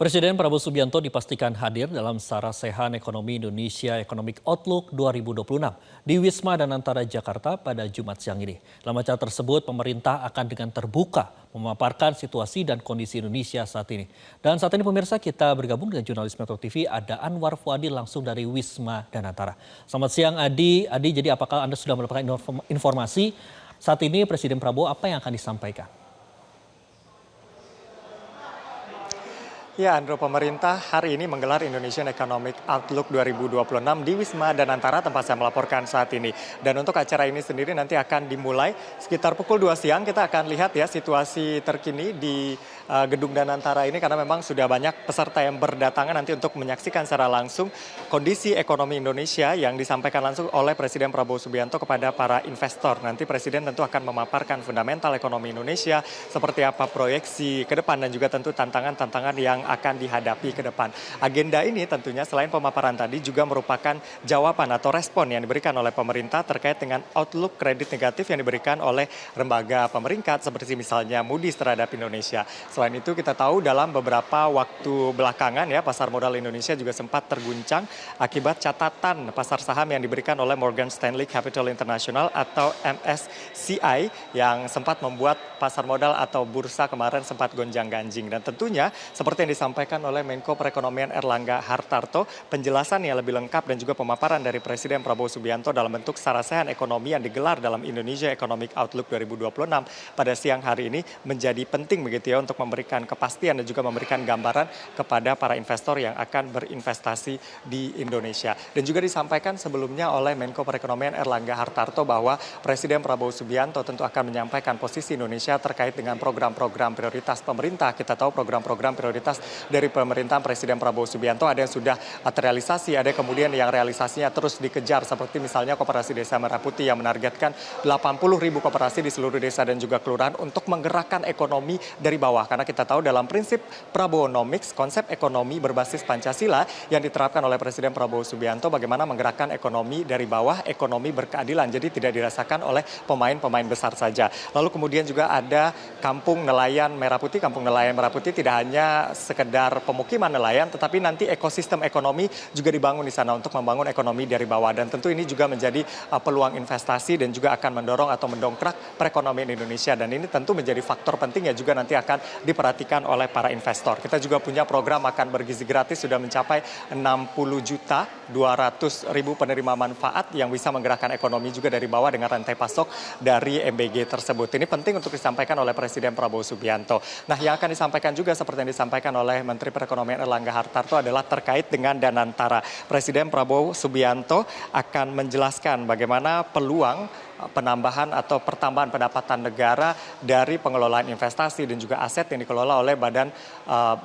Presiden Prabowo Subianto dipastikan hadir dalam Sarasehan Ekonomi Indonesia Economic Outlook 2026 di Wisma Danantara Jakarta pada Jumat siang ini. Dalam acara tersebut, pemerintah akan dengan terbuka memaparkan situasi dan kondisi Indonesia saat ini. Dan saat ini pemirsa, kita bergabung dengan jurnalis Metro TV, ada Anwar Fuadi langsung dari Wisma Danantara. Selamat siang Adi. Adi, jadi apakah Anda sudah mendapatkan informasi saat ini Presiden Prabowo apa yang akan disampaikan? Ya, Andro, pemerintah hari ini menggelar Indonesian Economic Outlook 2026 di Wisma Danantara tempat saya melaporkan saat ini. Dan untuk acara ini sendiri nanti akan dimulai sekitar pukul 2 siang. Kita akan lihat ya situasi terkini di Gedung Danantara ini karena memang sudah banyak peserta yang berdatangan nanti untuk menyaksikan secara langsung kondisi ekonomi Indonesia yang disampaikan langsung oleh Presiden Prabowo Subianto kepada para investor. Nanti Presiden tentu akan memaparkan fundamental ekonomi Indonesia, seperti apa proyeksi ke depan dan juga tentu tantangan-tantangan yang akan dihadapi ke depan. Agenda ini tentunya selain pemaparan tadi juga merupakan jawaban atau respon yang diberikan oleh pemerintah terkait dengan outlook kredit negatif yang diberikan oleh lembaga pemeringkat seperti misalnya Moody's terhadap Indonesia. Selain itu kita tahu dalam beberapa waktu belakangan ya pasar modal Indonesia juga sempat terguncang akibat catatan pasar saham yang diberikan oleh Morgan Stanley Capital International atau MSCI yang sempat membuat pasar modal atau bursa kemarin sempat gonjang-ganjing. Dan tentunya seperti yang disampaikan oleh Menko Perekonomian Erlangga Hartarto, penjelasan yang lebih lengkap dan juga pemaparan dari Presiden Prabowo Subianto dalam bentuk Sarasehan Ekonomi yang digelar dalam Indonesia Economic Outlook 2026 pada siang hari ini menjadi penting begitu ya untuk memberikan kepastian dan juga memberikan gambaran kepada para investor yang akan berinvestasi di Indonesia. Dan juga disampaikan sebelumnya oleh Menko Perekonomian Erlangga Hartarto bahwa Presiden Prabowo Subianto tentu akan menyampaikan posisi Indonesia terkait dengan program-program prioritas pemerintah. Kita tahu program-program prioritas dari pemerintahan Presiden Prabowo Subianto ada yang sudah terrealisasi, ada kemudian yang realisasinya terus dikejar seperti misalnya Koperasi Desa Merah Putih yang menargetkan 80.000 koperasi di seluruh desa dan juga kelurahan untuk menggerakkan ekonomi dari bawah. Karena kita tahu dalam prinsip Prabowonomics, konsep ekonomi berbasis Pancasila yang diterapkan oleh Presiden Prabowo Subianto bagaimana menggerakkan ekonomi dari bawah, ekonomi berkeadilan. Jadi tidak dirasakan oleh pemain-pemain besar saja. Lalu kemudian juga ada Kampung Nelayan Merah Putih. Kampung Nelayan Merah Putih tidak hanya sekedar pemukiman nelayan, tetapi nanti ekosistem ekonomi juga dibangun di sana untuk membangun ekonomi dari bawah. Dan tentu ini juga menjadi peluang investasi dan juga akan mendorong atau mendongkrak perekonomian Indonesia. Dan ini tentu menjadi faktor penting yang juga nanti akan diperhatikan oleh para investor. Kita juga punya program makan bergizi gratis sudah mencapai 60.200.000 penerima manfaat yang bisa menggerakkan ekonomi juga dari bawah dengan rantai pasok dari MBG tersebut. Ini penting untuk disampaikan oleh Presiden Prabowo Subianto. Nah, yang akan disampaikan juga seperti yang disampaikan oleh Menteri Perekonomian Erlangga Hartarto adalah terkait dengan Danantara. Presiden Prabowo Subianto akan menjelaskan bagaimana peluang penambahan atau pertambahan pendapatan negara dari pengelolaan investasi dan juga aset yang dikelola oleh Badan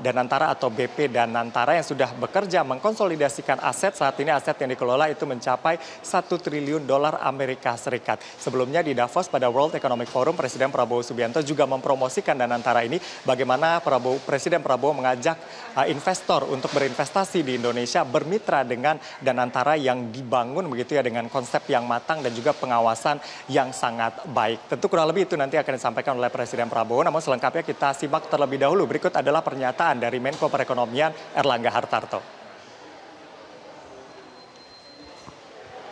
Danantara atau BP Danantara yang sudah bekerja mengkonsolidasikan aset. Saat ini aset yang dikelola itu mencapai 1 triliun dolar Amerika Serikat. Sebelumnya di Davos pada World Economic Forum, Presiden Prabowo Subianto juga mempromosikan Danantara ini bagaimana Presiden Prabowo mengajak investor untuk berinvestasi di Indonesia bermitra dengan Danantara yang dibangun begitu ya dengan konsep yang matang dan juga pengawasan yang sangat baik. Tentu kurang lebih itu nanti akan disampaikan oleh Presiden Prabowo. Namun selengkapnya kita simak terlebih dahulu. Berikut adalah pernyataan dari Menko Perekonomian Erlangga Hartarto.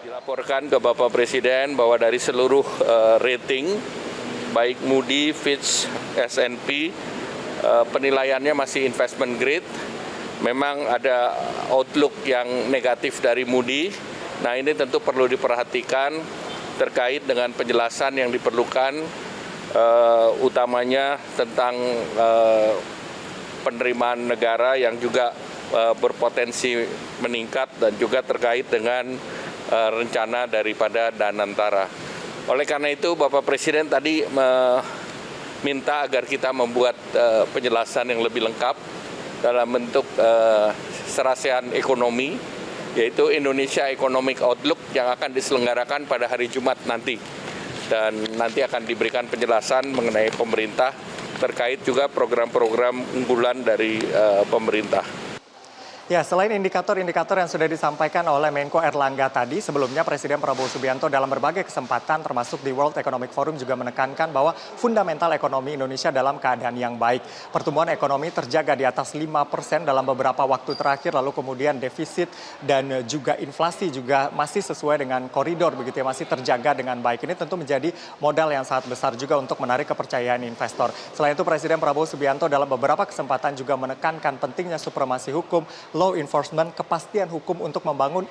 Dilaporkan ke Bapak Presiden bahwa dari seluruh rating, baik Moody's, Fitch, S&P, penilaiannya masih investment grade. Memang ada outlook yang negatif dari Moody's. Nah, ini tentu perlu diperhatikan terkait dengan penjelasan yang diperlukan utamanya tentang penerimaan negara yang juga berpotensi meningkat dan juga terkait dengan rencana daripada Danantara. Oleh karena itu Bapak Presiden tadi meminta agar kita membuat penjelasan yang lebih lengkap dalam bentuk Sarasehan Ekonomi, yaitu Indonesia Economic Outlook yang akan diselenggarakan pada hari Jumat nanti. Dan nanti akan diberikan penjelasan mengenai pemerintah terkait juga program-program unggulan dari pemerintah. Ya, selain indikator-indikator yang sudah disampaikan oleh Menko Erlangga tadi, sebelumnya Presiden Prabowo Subianto dalam berbagai kesempatan termasuk di World Economic Forum juga menekankan bahwa fundamental ekonomi Indonesia dalam keadaan yang baik. Pertumbuhan ekonomi terjaga di atas 5% dalam beberapa waktu terakhir, lalu kemudian defisit dan juga inflasi juga masih sesuai dengan koridor begitu ya, masih terjaga dengan baik. Ini tentu menjadi modal yang sangat besar juga untuk menarik kepercayaan investor. Selain itu Presiden Prabowo Subianto dalam beberapa kesempatan juga menekankan pentingnya supremasi hukum, law enforcement, kepastian hukum untuk membangun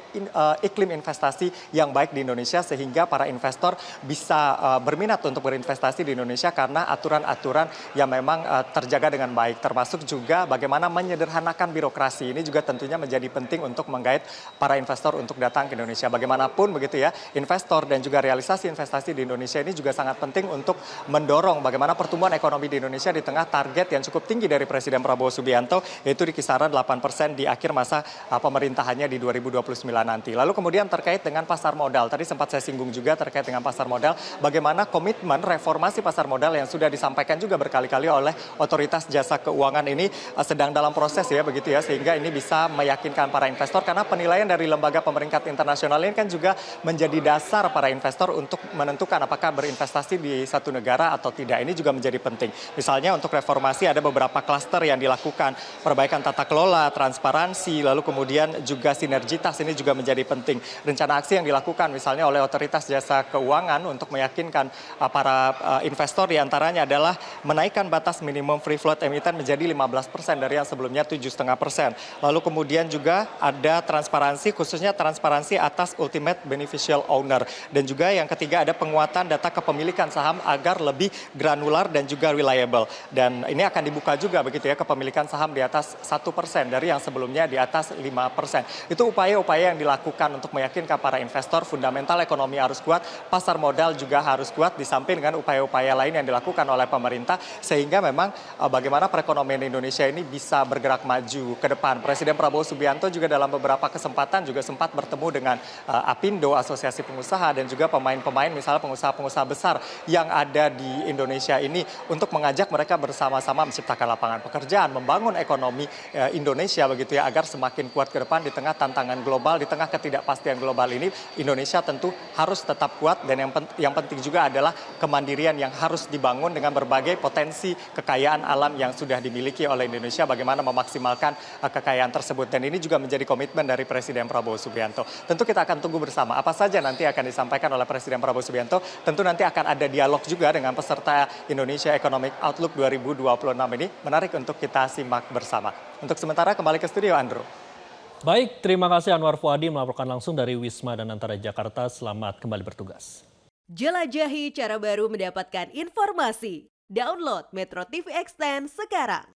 iklim investasi yang baik di Indonesia sehingga para investor bisa berminat untuk berinvestasi di Indonesia karena aturan-aturan yang memang terjaga dengan baik, termasuk juga bagaimana menyederhanakan birokrasi. Ini juga tentunya menjadi penting untuk menggait para investor untuk datang ke Indonesia. Bagaimanapun begitu ya, investor dan juga realisasi investasi di Indonesia ini juga sangat penting untuk mendorong bagaimana pertumbuhan ekonomi di Indonesia di tengah target yang cukup tinggi dari Presiden Prabowo Subianto, yaitu di kisaran 8% di akhir masa pemerintahannya di 2029 nanti. Lalu kemudian terkait dengan pasar modal, tadi sempat saya singgung juga terkait dengan pasar modal, bagaimana komitmen reformasi pasar modal yang sudah disampaikan juga berkali-kali oleh Otoritas Jasa Keuangan ini sedang dalam proses ya begitu ya, sehingga ini bisa meyakinkan para investor karena penilaian dari lembaga pemeringkat internasional ini kan juga menjadi dasar para investor untuk menentukan apakah berinvestasi di satu negara atau tidak. Ini juga menjadi penting. Misalnya untuk reformasi ada beberapa klaster yang dilakukan, perbaikan tata kelola, transparansi, lalu kemudian juga sinergitas ini juga menjadi penting. Rencana aksi yang dilakukan misalnya oleh Otoritas Jasa Keuangan untuk meyakinkan para investor diantaranya adalah menaikkan batas minimum free float emiten menjadi 15% dari yang sebelumnya 7,5%. Lalu kemudian juga ada transparansi, khususnya transparansi atas ultimate beneficial owner. Dan juga yang ketiga ada penguatan data kepemilikan saham agar lebih granular dan juga reliable. Dan ini akan dibuka juga begitu ya, kepemilikan saham di atas 1% dari yang sebelumnya di atas 5%. Itu upaya-upaya yang dilakukan untuk meyakinkan para investor fundamental ekonomi harus kuat, pasar modal juga harus kuat, di samping dengan upaya-upaya lain yang dilakukan oleh pemerintah sehingga memang bagaimana perekonomian Indonesia ini bisa bergerak maju ke depan. Presiden Prabowo Subianto juga dalam beberapa kesempatan juga sempat bertemu dengan Apindo, Asosiasi Pengusaha, dan juga pemain-pemain misalnya pengusaha-pengusaha besar yang ada di Indonesia ini untuk mengajak mereka bersama-sama menciptakan lapangan pekerjaan, membangun ekonomi Indonesia begitu ya, agar semakin kuat ke depan di tengah tantangan global, di tengah ketidakpastian global ini. Indonesia tentu harus tetap kuat dan yang penting juga adalah kemandirian yang harus dibangun dengan berbagai potensi kekayaan alam yang sudah dimiliki oleh Indonesia, bagaimana memaksimalkan kekayaan tersebut. Dan ini juga menjadi komitmen dari Presiden Prabowo Subianto. Tentu kita akan tunggu bersama apa saja nanti akan disampaikan oleh Presiden Prabowo Subianto. Tentu nanti akan ada dialog juga dengan peserta Indonesia Economic Outlook 2026 ini. Menarik untuk kita simak bersama. Untuk sementara kembali ke studio, Andrew. Baik, terima kasih Anwar Fuadi melaporkan langsung dari Wisma dan Antara Jakarta. Selamat kembali bertugas. Jelajahi cara baru mendapatkan informasi. Download Metro TV Extend sekarang.